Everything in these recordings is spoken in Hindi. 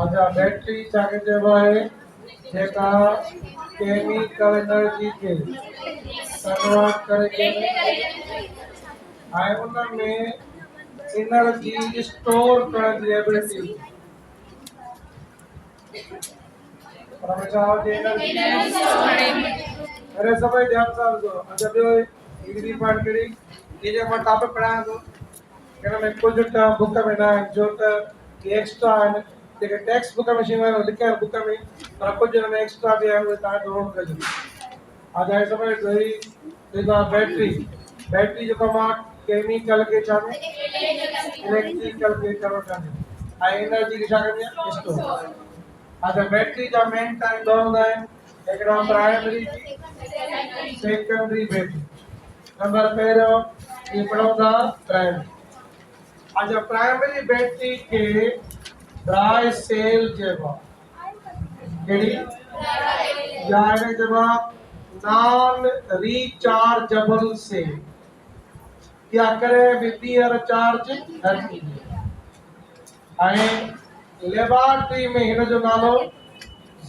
अच्छा बैटरी चाके जब है जेका केमिकल एनर्जी के कन्वर्ट करे आए उन में एनर्जी स्टोर करण जी एबिलिटी पर हमेशा जे एनर्जी अरे सभई ध्यान सां ॿुधो अच्छा ॿियो हिकिड़ी पार्ट कहिड़ी ये जो मां टॉपिक पढ़ायां थो हिन में कुझु टर्म बुक में न आहिनि छो त इहे एक्स्ट्रा आहिनि जेके टेक्स्ट बुक में शयूं आहिनि लिखियल बुक में पर कुझु हिन में एक्स्ट्रा बि आहिनि उहे तव्हांखे नोट कजो अच्छा हे सभई वरी जेका बैटरी जेको मां केमिकल के छा इलेक्ट्रिकल के कन्वर्ट कंदी ऐं एनर्जी खे छा कंदी आहे स्टोर अच्छा बैटरी जा मेन टाइप दो हूंदा आहिनि हिकिड़ा प्राइमरी सेकेंडरी बैटरी नंबर पहिरियों ये पढ़ूंगा प्राइमरी अच्छा प्राइमरी बैटरी के ड्राई सेल चइबो कहिड़ी या हिन चइबो नॉन रिचार्जेबल सेल या करे बि ॿीहर चार्ज न थींदी ऐं लेबोरेटरी में हिन जो नालो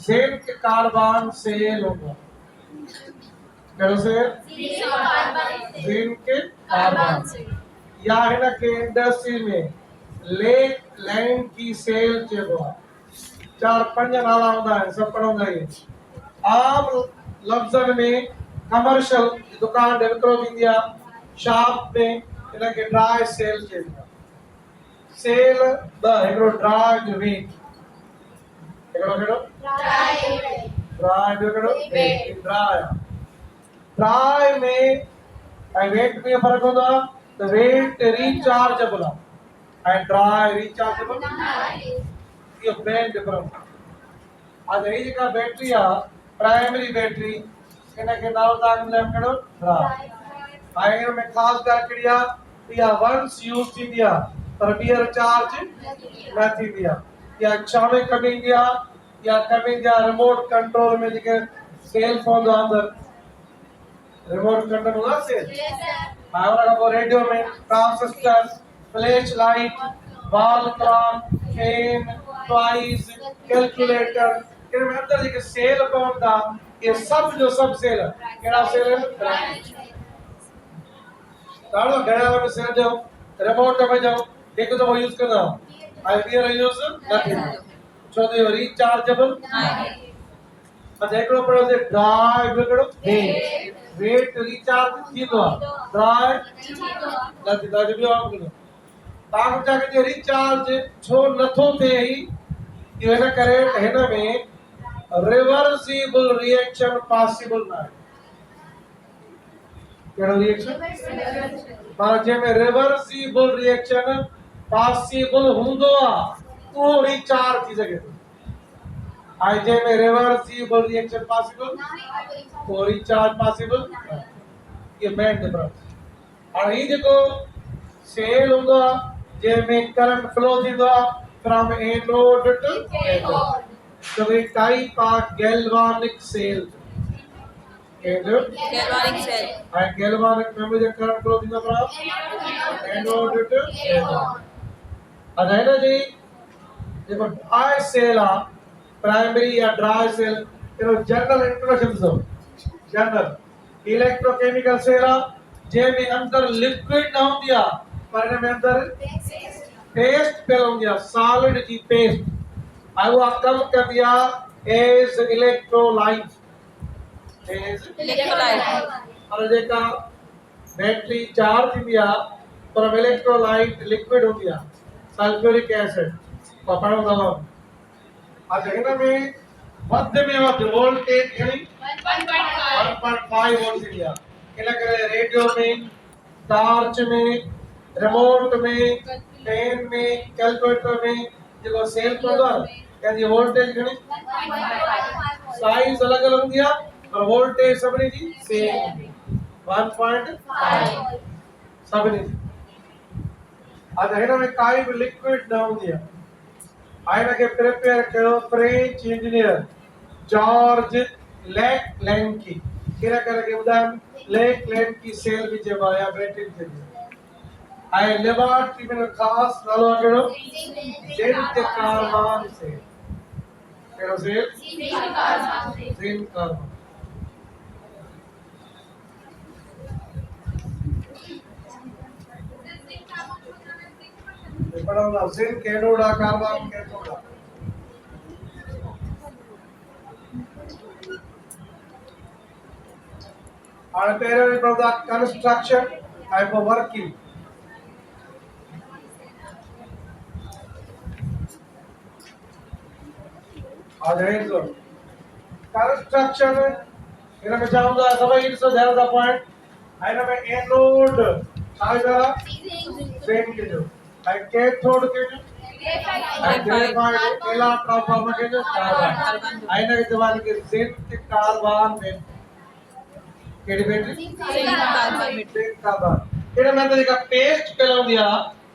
जिंक कार्बन सेल होगा कहिड़ो सेल जिंक कार्बन या हिन के इंडस्ट्री में लेक लैंड की सेल चइबो आहे चार पंज नाला हूंदा आहिनि सभु पढ़ंदा आहियूं आम लफ़्ज़नि में कमर्शियल दुकान ते विकिरो थींदी आहे शॉप में हिनखे ड्राई सेल चइबो आहे सेल ॿ हिकिड़ो ड्राई वीट हिकिड़ो कहिड़ो ड्राई वीट ड्राई में ऐं वेट में फ़र्क़ु हूंदो आहे त वेट रिचार्जेबल आहे ऐं ड्राई रिचार्जेबल इहो मेन डिफरेंस आहे ही जेका बैटरी आहे प्राइमरी बैटरी हिनखे नालो तव्हां ॿुधायो कहिड़ो ड्राई ऐं हिन में ख़ासि ॻाल्हि कहिड़ी आहे इहा वंस यूज़ थींदी आहे पर ॿीहर चार्ज न थींदी आहे या शामे कमु ईंदी आहे या कमु ईंदी आहे रिमोट कंट्रोल में जेके सेल पवंदो आहे अंदरि रिमोट कंट्रोल हूंदो आहे सेल ऐं उन खां पोइ रेडियो में transistor flash light wall clock fan toys calculator इन में अंदरि जेके सेल पवंदा इहे सभु जो सभु सेल कहिड़ा सेल आहिनि ॾाढो घणा में सेल जो रिमोट में जो हिकु दफ़ो यूज़ कंदा ऐं ॿीहर यूज़ न थींदो छो त इहो रिचार्जेबल अच्छा हिकिड़ो पियो ड्राई हिकिड़ो वेट रिचार्ज थींदो आहे ड्राई न थींदो आहे ॿियो तव्हां पुछा कि रिचार्ज छो नथो थिए इहो हिन करे हिन में रिवर्सिबल रिएक्शन पॉसिबल न आहे कहिड़ो रिएक्शन माना जंहिंमें रिवर्सिबल रिएक्शन पॉसिबल हूंदो आहे उहो रिचार्ज थी सघे थो ऐं जंहिंमें रिवर्सिबल रिएक्शन पॉसिबल उहो रिचार्ज पॉसिबल इहे मेन डिफरेंस हाणे हीउ जेको सेल हूंदो आहे जंहिंमें करंट फ्लो थींदो आहे from anode to cathode so we type of galvanic cell galvanic cell and galvanic memory the current flow in the from anode to cathode and energy देखो dry cell आ primary या dry cell you know general introduction so general electrochemical cell आ जंहिंमें अंदर लिक्विड न हूंदी आहे पर हिन में अंदर पेस्ट पियल हूंदी आहे सॉलिड जी पेस्ट ऐं उहा कमु कंदी आहे एज इलेक्ट्रोलाइट पर जेका बैटरी चार्ज थींदी आहे पर इलेक्ट्रोलाइट लिक्विड हूंदी आहे सल्फ्यूरिक एसिड पढ़ो दवा अच्छा हिन में वधि में वधि वोल्टेज घणी 1.5 वोल्ट थींदी आहे इन करे रेडियो में टॉर्च में रिमोट में फैन में कैलकुलेटर में जेको सेल पवंदो आहे यानी वोल्टेज घणी साइज अलग अलग हूंदी आहे पर वोल्टेज सभिनी जी सेम 1.5 सभिनी जी अच्छा हिन में काई बि लिक्विड न हूंदी आहे हिन खे प्रिपेयर कयो French engineer George lake lanky किन करे ॿुधायो लेक लैंकी सेल बि चइबो आहे या बैटरी बि चइबो आहे ऐं लेबोरेटरी में ख़ासि नालो आहे कहिड़ो जिंक कार्बन सेल कहिड़ो सेल ज़िंक कार्बन पढ़ंदा ज़िंक एनोड आहे कार्बन कैथोड आहे हाणे पहिरियों पढ़ंदा कंस्ट्रक्शन ऐं पोइ वर्किंग आजो कंस्ट्रक्शन इन में चाहूंगा सभी ॾिसो ध्यान सां पॉइंट इन में एनोड छा ज़िंक जो ऐं कैथोड के जो ग्रेफाइट केला ट्रांसफार्मर के जो कार्बन इन के जवाब के ज़िंक कार्बन में केड़ी बैटरी ज़िंक कार्बन इन में तो पेस्ट पेला दिया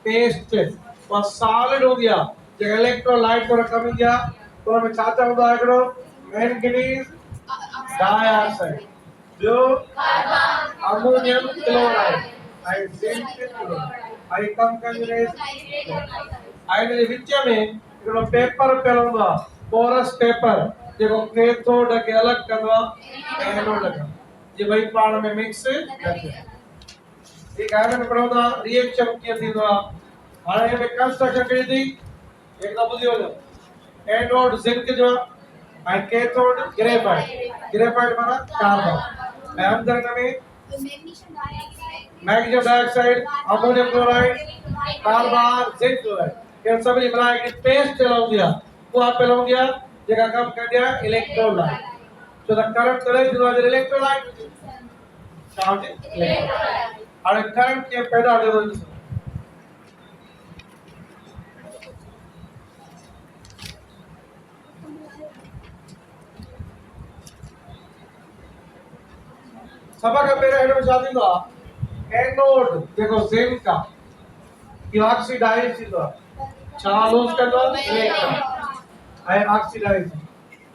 पेस्ट और सॉलिड हो गया जो इलेक्ट्रोलाइट को रखा में गया तो में चाचा होता है करो मैंगनीज डाइऑक्साइड जो अमोनियम क्लोराइड आई जिंक क्लोराइड आई कम कंजरेस आई ने विच में करो पेपर पेलंदा पोरस पेपर जेको कैथोड के अलग करवा एनोड का जे भाई पाण में मिक्स रखे एक आगे में पढ़ंदा रिएक्शन के थींदो हाणे में कंस्ट्रक्शन करी थी एक तो बुझी वञो एनोड जिंक जो ऐं कैथोड ग्रेफाइट माना कार्बन ऐं अंदर में magnesium dioxide ammonium chloride carbon zinc chloride ये सब मिला के पेस्ट चलाऊ दिया वो आप पेलाऊ दिया जेका काम कर दिया electrolyte so the current collected was an electrolyte sound electrolyte और करंट के पैदा हो गया सभा का पेरा हेड में शादी था एनोड देखो जिंक का कि ऑक्सीडाइज थींदो चालूस कंदो इलेक्ट्रॉन ऐं ऑक्सीडाइज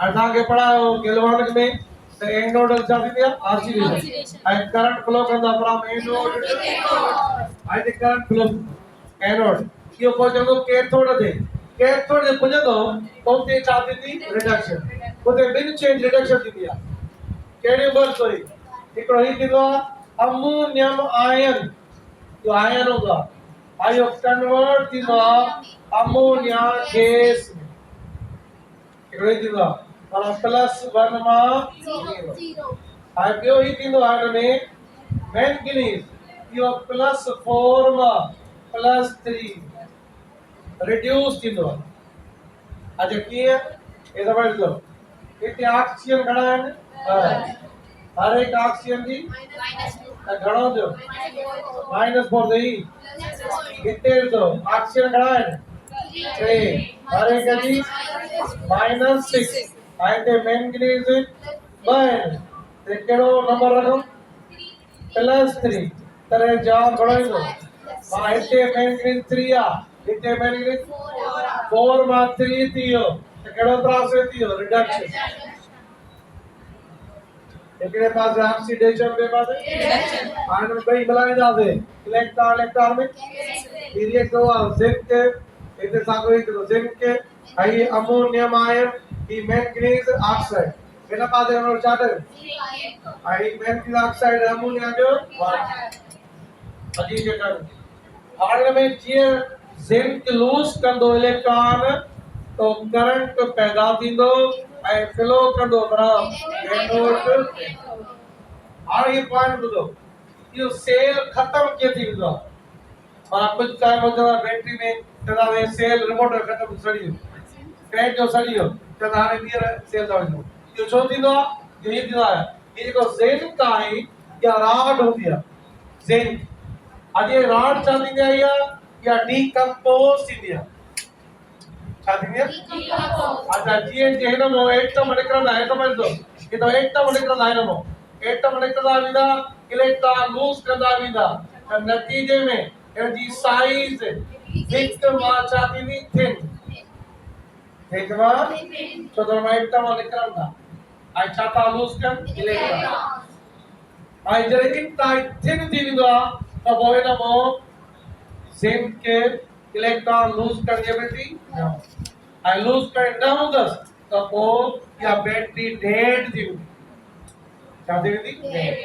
असां के पढ़ा हो गैल्वानिक में तो एनोड छा थींदी आहे ऑक्सीडेशन ऐं करंट फ्लो कंदा फ्रॉम एनोड टू कैथोड ऐं करंट फ्लो एनोड इहो पहुचंदो कैथोड ते पुॼंदो त उते छा थींदी रिडक्शन उते ॿिनि चेंज रिडक्शन थींदी आहे कहिड़ी बस हुई हिकिड़ो ही थींदो आहे अमोनियम आयन जो आयन हूंदो आहे इहो कन्वर्ट थींदो आहे अमोनिया गैस में हिकिड़ो ही थींदो आहे माना +1 मां 0 ऐं ॿियो ही थींदो आहे हिन में मैंगनीज इहो +4 मां +3 रिड्यूस थींदो आहे अच्छा कीअं हे समझ लो हिते ऑक्सीजन घणा आहिनि हर एक ऑक्सीजन जी घणो थियो -4 दी हिते तो ऑक्सीजन घणा आहिनि 3 हर एक जी -6 आइते मैंगनीज 2 आहिनि ते कहिड़ो नंबर रखूं +3 तरह जवाब घणो ईंदो मां हिते मैंगनीज 3 आहे हिते मैंगनीज 4 मां 3 थी वियो त कहिड़ो प्रोसेस थी वियो रिडक्शन एकड़े पास ऑक्सीडेशन बे पास रिडक्शन हां में कई मिलाईंदा से इलेक्ट्रॉन में रिएक्ट हुआ जिंक इते सागो ही जिंक आई अमोनियम आयन ई मैंगनीज ऑक्साइड इन पास में चार्टर आई मैंगनीज ऑक्साइड अमोनिया जो अजी के कर हार्ड में जे जिंक लूज कंदो इलेक्ट्रॉन तो करंट पैदा थींदो ऐं फ्लो कंदो फ्रॉम एनोड हाणे ये पॉइंट ॿुधो इहो सेल खत्म कीअं थी वेंदो आहे माना कुझु टाइम होता बैटरी में चवंदा वे सेल रिमोट खत्म सड़ी वियो पैड जो सड़ी वियो चवंदा हाणे ॿीहर सेल था वञो इहो छो थींदो आहे इहो थींदो आहे हीअ जेको ज़िंक आहे या रॉड हूंदी आहे ज़िंक अॼु रॉड छा थींदी आहे या डीकंपोज थींदी आहे छा थींदी आहे अच्छा जीअं जे हिन मां एटम निकिरंदा आहे समझ लो कि तो एटम निकिरंदा आहिनि मां एटम निकिरंदा वेंदा इलेक्ट्रॉन लूज़ कंदा वेंदा त नतीजे में इनजी साइज हिक मां छा थींदी थिन हिक मां छो त मां एटम निकिरंदा ऐं छा था लूज़ कनि इलेक्ट्रॉन ऐं जॾहिं इनटाइट थिन थी वेंदो आहे त पोइ हिन मां जिंक के इलेक्ट्रॉन लूज़ करण जी एबिलिटी न ऐं लूज़ करे न हूंदसि तो पोइ या बैटरी डेड थी वेंदी। छा थी वेंदी? डेड।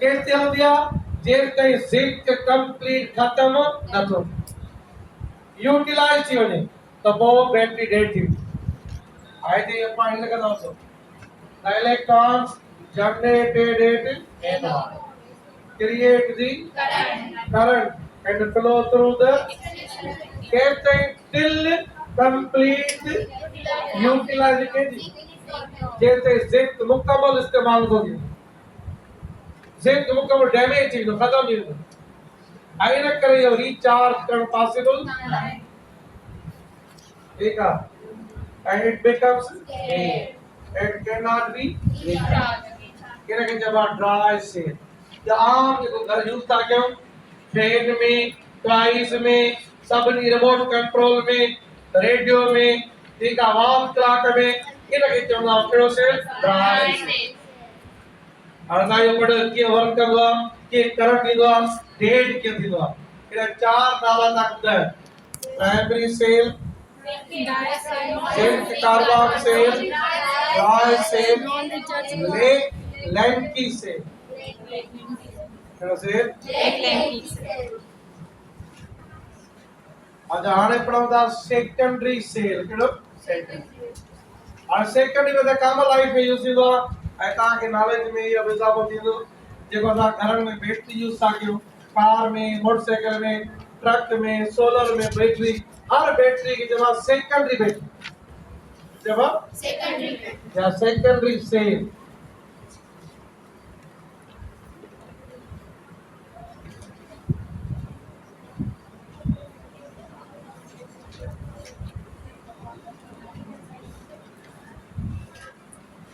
केसि हलंदी आहे? जेसि ताईं ज़िंक कंप्लीट ख़तम न थियो, यूटिलाइज थी वञे त पोइ बैटरी डेड थी वेंदी। हाणे ते पाणी लॻंदो the electrons generated it in create the current and flow through the casing till complete utilization। जैसे जिंक मुकम्मल इस्तेमाल हो गई, जिंक मुकम्मल डैमेज थी खत्म थी वेंदो, आई न करे इहो रिचार्ज करण पॉसिबल ठीक आहे, and it becomes dead and cannot be recharged। किन के जब ड्राई से या आम जो घर यूज था कयो फैन में, टॉयज में, सभनी रिमोट कंट्रोल में, रेडियो में, ठीक आहे, वाम क्लॉक में, इन के चवंदा कहिड़ो से ड्राई से। हाणे तव्हां इहो पढ़ो कीअं वर्क कंदो आहे, कीअं करंट ईंदो आहे, डेड कीअं थींदो आहे। इन चार नाला तव्हां ॿुधायो, primary cell, zinc carbon cell, dry cell, Lenki cell, क्या cell? Lenki cell। अच्छा हाणे पढ़ूं था सेकेंडरी सेल, कहिड़ो? सेकेंडरी। हाणे सेकेंडरी में त कॉमन लाइफ में यूज़ थींदो आहे ऐं तव्हांखे नॉलेज में इहो इज़ाफ़ो थींदो जेको असां घरनि में बैटरी यूज़ था कयूं, कार में, मोटरसाइकिल में, ट्रक में, सोलर में बैटरी, हर बैटरी की जवाब सेकेंडरी बैटरी, जवाब सेकेंडरी या सेकेंडरी सेल।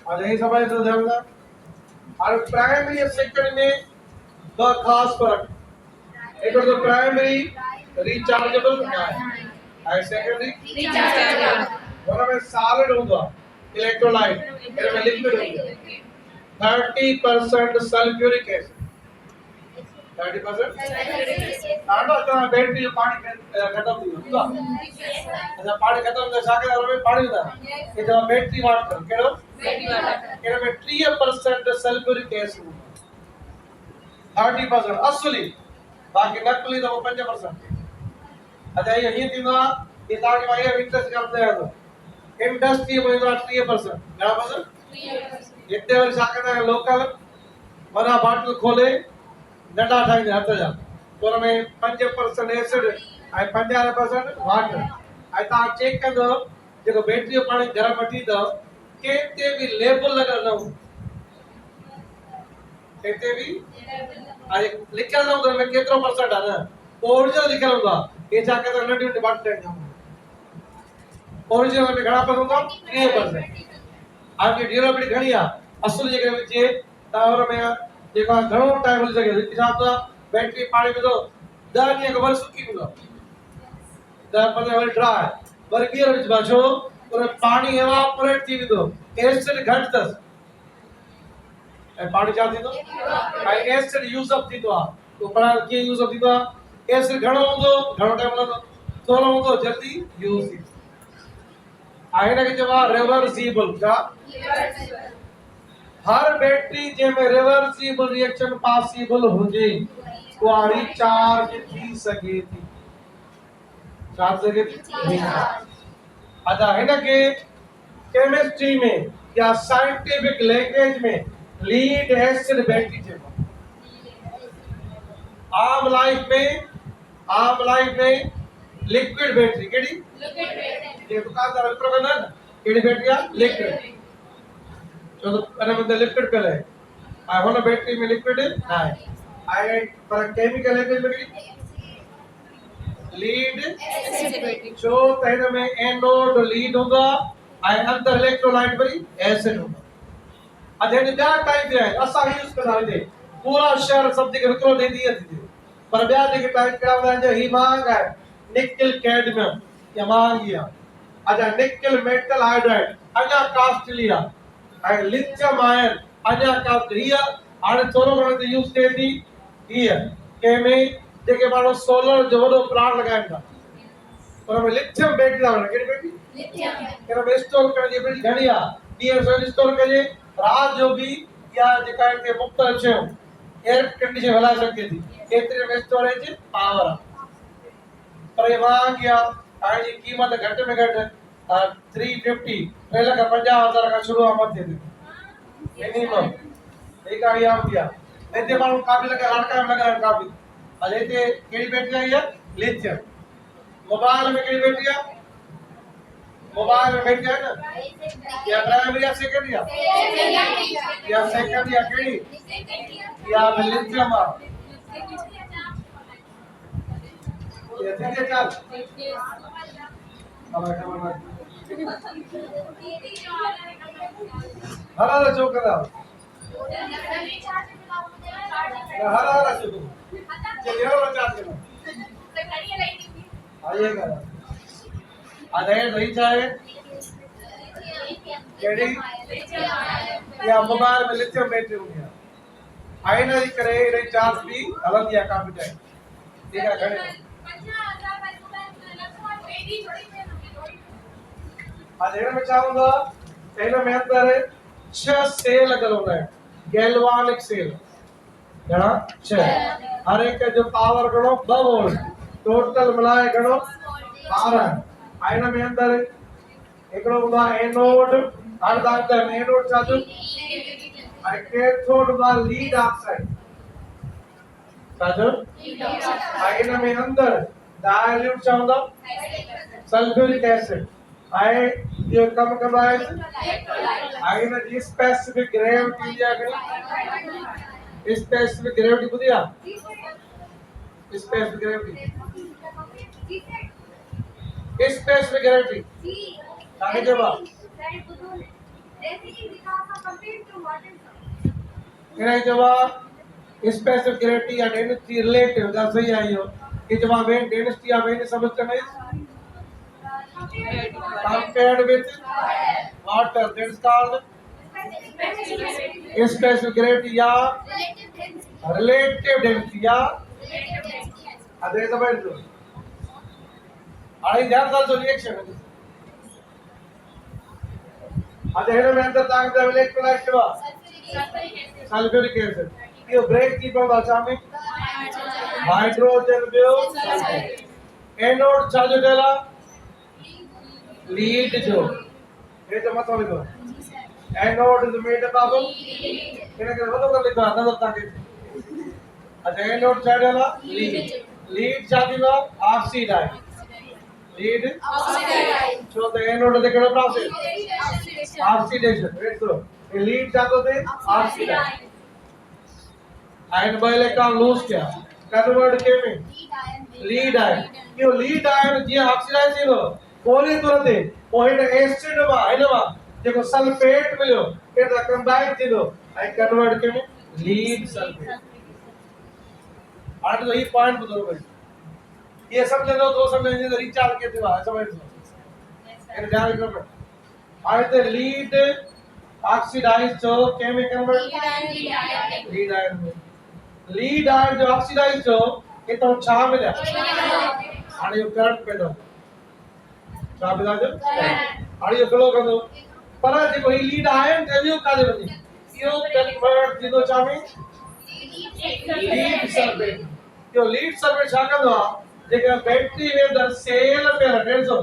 और यही समझ तो ध्यान दें। और प्राइमरी और सेकेंडरी में दो खास फर्क, एक तो प्राइमरी रिचार्जेबल है, सेकेंडरी रिचार्जेबल। दोनों में सॉलिड होगा, इलेक्ट्रोलाइट, इनमें में लिक्विड होगा। 30% सल्फ्यूरिक एसिड, 30% आंडो तो बैटरी जो पानी खत्म थी वियो अच्छा पानी खत्म तो साके और में पानी था ये जो बैटरी वाटर केड़ो बैटरी वाटर इनमें 30% सल्फ्यूरिक एसिड 30% असली, बाकी नकली तो 5%। अच्छा ये थींदो ये ताके भाई इंटरेस्ट करते हैं तो इंडस्ट्री में 30% क्या परसेंट 30%। इतने वर साके लोकल बड़ा बॉटल खोले नंढा ठाहींदा हथ जा उन में 5% एसिड ऐं 50% वाटर ऐं तव्हां चेक कंदो जेको बैटरी जो पाणी घर वठी ईंदव कंहिंते बि लेबल लॻल न हूंदो, कंहिंते बि ऐं लिखियल न हूंदो हुन में केतिरो परसेंट आहे न ओरिजिनल लिखियल हूंदो आहे। हे छा कंदा नंढियूं नंढियूं बाटलियूं ठाहींदा ओरिजिनल में घणा परसेंट हूंदो 30%। आपकी ड्यूरेबिलिटी घणी आहे असुल जेके विचे त हुन में जेको घणो टाइम हली सघे हिसाब सां बैटरी पाणी में तो 10 ॾींहं के वरी सुकी हूंदो 10-15 वरी ड्राई वरी ॿीहर विझबा छो उन पाणी एवापोरेट थी वेंदो एसिड घटि अथसि ऐं पाणी छा थींदो ऐं एसिड यूज़ अप थींदो आहे तो पाण कीअं यूज़ अप थींदो आहे एसिड घणो हूंदो घणो टाइम हलंदो थोरो हूंदो जल्दी यूज़ थींदो आहे हिनखे चइबो आहे रिवर्सिबल। छा हर बैटरी जंहिंमें रिवर्सिबल रिएक्शन पॉसिबल हुजे उहा रिचार्ज थी सघे थी। छा सघे थी अच्छा हिनखे केमिस्ट्री में या साइंटिफिक लैंग्वेज में लीड एसिड बैटरी चइबो आम लाइफ में लिक्विड बैटरी केड़ी लिक्विड बैटरी ये दुकानदार विकिरो कंदा आहिनि केड़ी बैटरी आहे लिक्विड छो त इन में लिक्विड पियल आहे ऐं हुन बैटरी में लिक्विड न आहे ऐं पर केमिकल लैंग्वेज में केड़ी लीड एसिड बैटरी छो त हिन में एनोड लीड हूंदो आहे ऐं अंदर इलेक्ट्रोलाइट वरी एसिड हूंदो आहे। अॼु ॿिया टाइप जा आहिनि असां यूज़ कंदा आहियूं पूरा शहर सभु जेके विकिरो ॾींदी आहे पर ॿिया जेके टाइप कहिड़ा हूंदा आहिनि जो ही महांगा आहे निकिल कैडमियम या महांगी आहे। अच्छा निकिल मेटल हाइड्राइड अञा कॉस्टली आहे ऐं लिथियम आयन अञा कॉस्टली हीअ हाणे थोरो घणो त यूज़ थिए थी हीअ कंहिंमें जेके माण्हू सोलर जो वॾो प्लांट लॻाइनि था उन में लिथियम बैटरी था वठनि कहिड़ी बैटरी केना में स्टोर करजे बड़ी घणी आ ॾींहं जो स्टोर कजे रात जो भी या जेका के मुख्तलिफ शयूं एयर कंडीशन हला सके थी एतिरे में स्टोरेज पावर पर ये वहां गया आज की कीमत घट में घट 350 3,50,000 का शुरू मत थे मिनिमम एक आ गया दिया लेते मानो काफी लगा लड़का में लगा काफी अरे ते केड़ी बैटरी आई है लिथियम मोबाइल में केड़ी बैटरी है मोबाइल में बैटरी है ना या प्राइमरी या सेकेंडरी या सेकेंडरी या केड़ी या लिथियम ये ठीक है चल हरा जो करा हरा जो चलिए वो चार्ज करो आइएगा आधे रही चाहे केडी या मोबाइल में लिथियम बैटरी हो गया आई ना करे रही चार्ज भी अलग दिया काफी टाइम ठीक है घणे आज में चाहूंगा पहले में अंदर 6 सेल लगे होना है गैल्वानिक सेल घणा 6 हर एक जो पावर गणो 2 वोल्ट टोटल मिलाए गणो 12 आयन में अंदर एकड़ो हुआ एनोड हर दांत में एनोड चाचू आई कैथोड हुआ लीड ऑक्साइड चाचू आयन में अंदर डाइल्यूट चाहूंगा सल्फ्यूरिक एसिड आई ये कम करवाए आई ना जी स्पेसिफिक ग्रेविटी दिया गई स्पेसिफिक ग्रेविटी को दिया स्पेसिफिक ग्रेविटी आगे जवाब मेरा जवाब स्पेसिफिक ग्रेविटी या डेंसिटी रिलेटिव का सही आई हो कि जवाब है डेंसिटी या मैंने समझते नहीं compared with water that is called specific gravity या relative density या अदे समझ लो आई ध्यान साल जो रिएक्शन है अदे है में अंदर ताकत इलेक्ट्रोलाइट के बाद सल्फ्यूरिक एसिड ये ब्रेक की पर भाषा में हाइड्रोजन ब्यूट एनोड चार्ज देला लीड जो ये तो मत लिखो anode is made up of केना के वो तो लिखो अंदर ताके अच्छा एनोड चाहेला लीड चाहेला oxidize lead oxidize so the anode the केड़ा प्रोसेस ऑक्सीडेशन वेट करो ये लीड चाहतो थे oxidize ion by electron lose किया कन्वर्ट के में लीड आयन यो लीड आयन जे ऑक्सीडाइज थीलो कोने तुरंत पॉइंट एसिड वा हैनवा जेको सल्फेट मिलो एटा कंबाइन थीलो आई कन्वर्ट के में लीड सल्फेट आठ तो ये पॉइंट बदल गई ये समझ लो तो समझ लीजिए रिचार्ज के दिवा समझ लो ये ध्यान रखो आए तो लीड ऑक्सीडाइज तो के में कन्वर्ट लीड आयन में लीड आयन जो ऑक्सीडाइज हो ये तो छा मिला आणि यो करंट पैदा छा मिला जो आणि यो फ्लो कंदो पर जेको ही लीड आयन जो काले वनी यो कन्वर्ट थींदो छा में लीड सल्फेट यो लीड सल्फेट छा कंदो आ जेका बैटरी में अंदर सेल पे रखे सो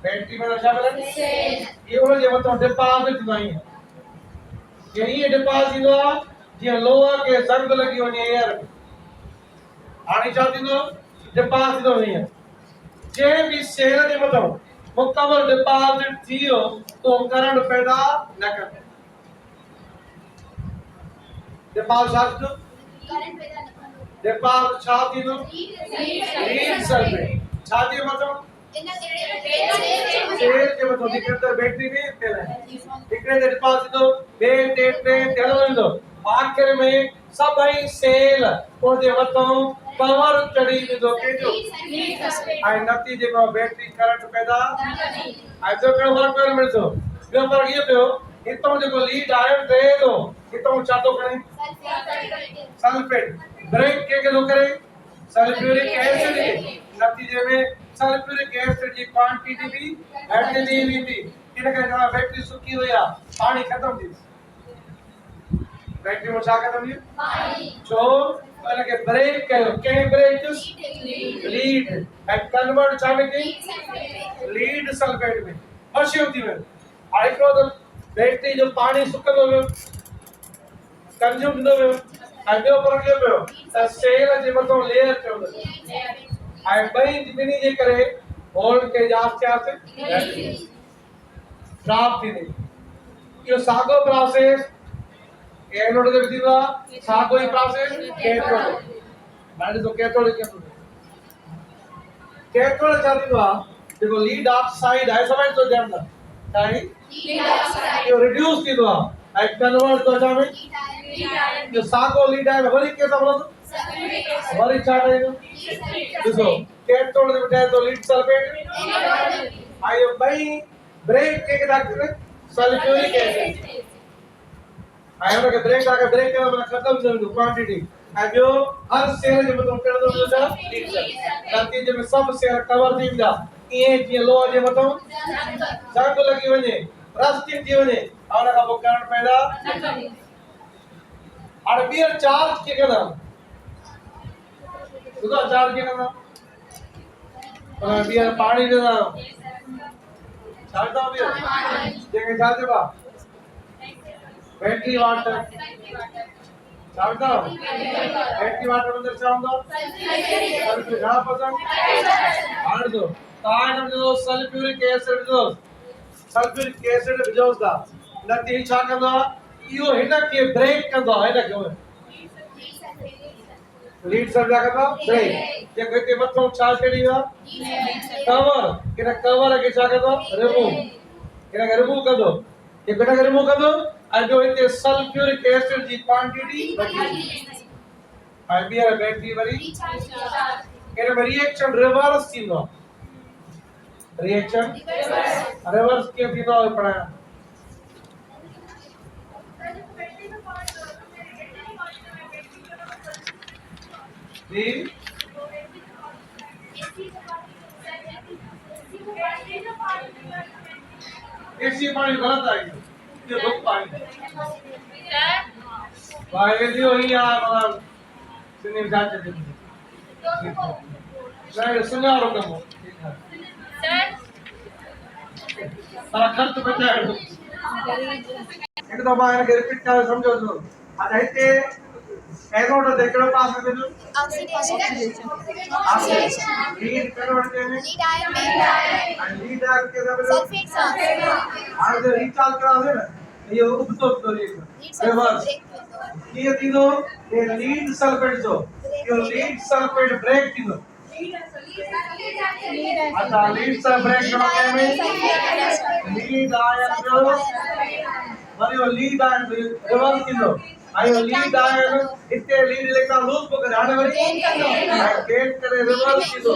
बैटरी में छा करे सेल ये उन जे मथो डिपॉजिट थींदा आहिनि ये डिपॉजिट थींदो आ जे लोहा के जंग लगी वने एयर हाणे छा थींदो डिपॉजिट थींदो वने जे भी सेल जे मथो मुकम्मल डिपॉजिट थियो तो करंट पैदा न करे डिपॉजिट छा थींदो करंट पैदा न कंदो डिपॉजिट छा थींदो लीड सल्फेट छा जे मथो सेल के मथो जेकर बैटरी में तेल है हिकड़े ते डिपॉजिट थो बे ते तेल वेंदो आखिर में सभई सेल ओदे मथो पावर चढ़ी वेंदो केजो आई नतीजे में बैटरी करंट पैदा आई जो कहिड़ो फर्क पियो मिलंदो ॿियो फर्क इहो पियो हितां जेको लीड आयन थे थो हितां छा थो करे सल्फेट ब्रेक के थो करे सल्फ्यूरिक एसिड नतीजे में सल्फ्यूरिक एसिड जी क्वांटिटी भी घटदी वेंदी इन करे जहाँ बैटरी सुकी हुई आहे पानी खत्म थी बैटरी में छा खत्म थी पानी छो इन के ब्रेक कयो के ब्रेक लीड एंड कन्वर्ट छा में कई लीड सल्फेट में मशियो थी वे हाणे हिकिड़ो त बैटरी जो पानी सुकंदो वियो कंज्यूम थींदो वियो ऐं ॿियो फर्क़ु इहो पियो त सेल जे मथां लेयर चवंदो ऐं ॿिन्ही जे करे होल्ड के आस्ते आस्ते ड्रॉप थींदी इहो साॻियो प्रोसेस एनोड ते बि थींदो आहे साॻियो ई प्रोसेस कैथोड हाणे ॾिसो कैथोड कैथोड छा थींदो आहे जेको लीड ऑक्साइड आहे समझ तो ध्यान सां ताई इहो रिड्यूस थींदो आहे ऐं कन्वर्ट तो छा में जो साॻियो लीड आहे वरी कंहिं सां मिलंदो वरी छा ठहींदो ॾिसो कैथोड ते ॿुधाए तो लीड सल्फेट ऐं इहो ॿई ब्रेक के डाक्टर सल्फ्यूरिक एसिड ऐं हुनखे ब्रेक आके ब्रेक करण में खत्म थी वेंदो क्वांटिटी ऐं ॿियो हर सेल जे मथां कहिड़ो थींदो छा लीड नतीजे में सभु सेल कवर थी वेंदा ईअं जीअं लोह जे मथां जंग लॻी वञे रस्टिंग थी वञे ऐं हुन खां पोइ करंट पैदा हाणे ॿीहर चार्ज कीअं कंदा ॿुधो चार्ज कीअं कंदा ॿीहर पाणी ॾींदा छा कंदा ॿीहर जंहिंखे छा चइबो आहे बैटरी वाटर छा कंदा बैटरी वाटर अंदरि छा हूंदो सल्फ्यूरिक छा पसंदि हाणे ॾिसो तव्हां हिन में ॾिसो सल्फ्यूरिक एसिड विझोसि था नती छा कंदो आहे इहो हिन खे ब्रेक कंदो आहे हिन खे लीड सल्फा कंदो ब्रेक जेको हिते मथां छा कढी आहे कवर इन कवर खे छा कंदो रिमूव इन खे रिमूव कंदो ये बेटा के रिमूव कर दो और जो इतने सल्फ्यूरिक एसिड की क्वांटिटी बढ़ी आई बी आर बैटरी वरी इन में रिएक्शन रिवर्स थींदो रिएक्शन रिवर्स के थींदो पढ़ाया जी एसी पानी गलत आई ये बहुत पानी भाई ये ही यार मतलब सुनील जाते थे सर सुना रो कम सर सारा खर्च बचा है एक दफा इनके रिपीट कर समझो तो आज इतने एनोड देखो पास में जो ऑक्सीडेशन लीड कन्वर्ट करने लीड आयन में लीड आयन के साथ सल्फेट आज जो रिचार्ज करा दे ना ये उपतो रिवर्स ये तीनों ये लीड सल्फेट जो ये लीड सल्फेट ब्रेक तीनों अच्छा लीड सल्फेट ब्रेक में लीड आयन जो మరియు लीड आयन रिवर्स तीनों आयो लीड आयन इतने लीड इलेक्ट्रॉन लूज को कर आने वाली गेन करे रिवर्स कीदो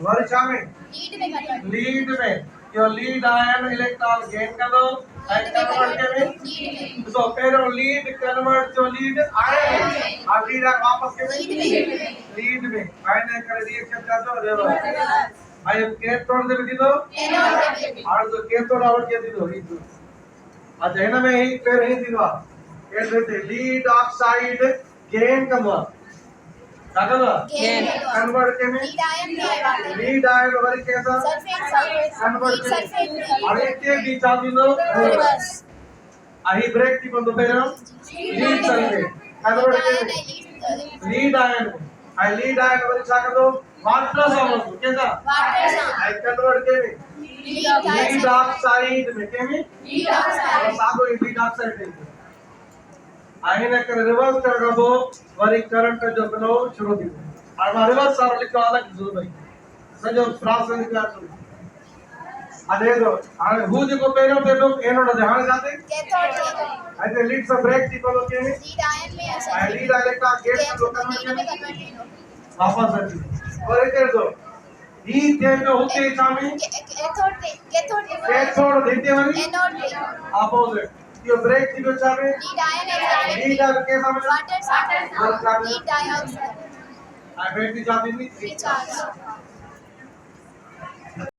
वर्षा में लीड में यो लीड आयन इलेक्ट्रॉन गेन कर दो एंड कन्वर्ट करे तो पहले लीड कन्वर्ट जो लीड आयन और लीड वापस के लीड में आयन करे रिएक्शन कर दो रिवर्स आयो कैथोड दे कीदो और जो कैथोड आउट के दीदो अच्छा इना में ही पेर ही दीदो कहते लीड ऑक्साइड गेन कंदो दादा गेन कन्वर्ट के में लीड आयन वरी कैसा सल्फेट कन्वर्ट सल्फेट अरे के भी चाहती नो रिवर्स आही ब्रेक की बंदो पेरा लीड सल्फेट कन्वर्ट के लीड आयन आई लीड आयन वरी छा कंदो वाटर सा बंदो कैसा वाटर सा आई कन्वर्ट के लीड ऑक्साइड में के में lead oxide sago lead oxide आइने कर रिवर्स कर दो वरी करंट जो फ्लो शुरू थी और मां रिवर्स सारो लिखो अलग जरूर भाई सजो प्रोसेस क्या शुरू अरे दो हां हु जो पहिरो पे लोग एनोड ध्यान जाते कैथोड ऐसे लीड से ब्रेक थी बोलो के लीड आयन में ऐसा लीड आयन का गेट को कन्वर्ट वापस आती और एक कर दो ई थे जो होते सामने कैथोड देते वाली एनोड अपोजिट यो ब्रेक थी जो चाहे लीड आयन के सामने वाटर लीड डाइऑक्साइड आई बैटरी चाहती नहीं रिचार्ज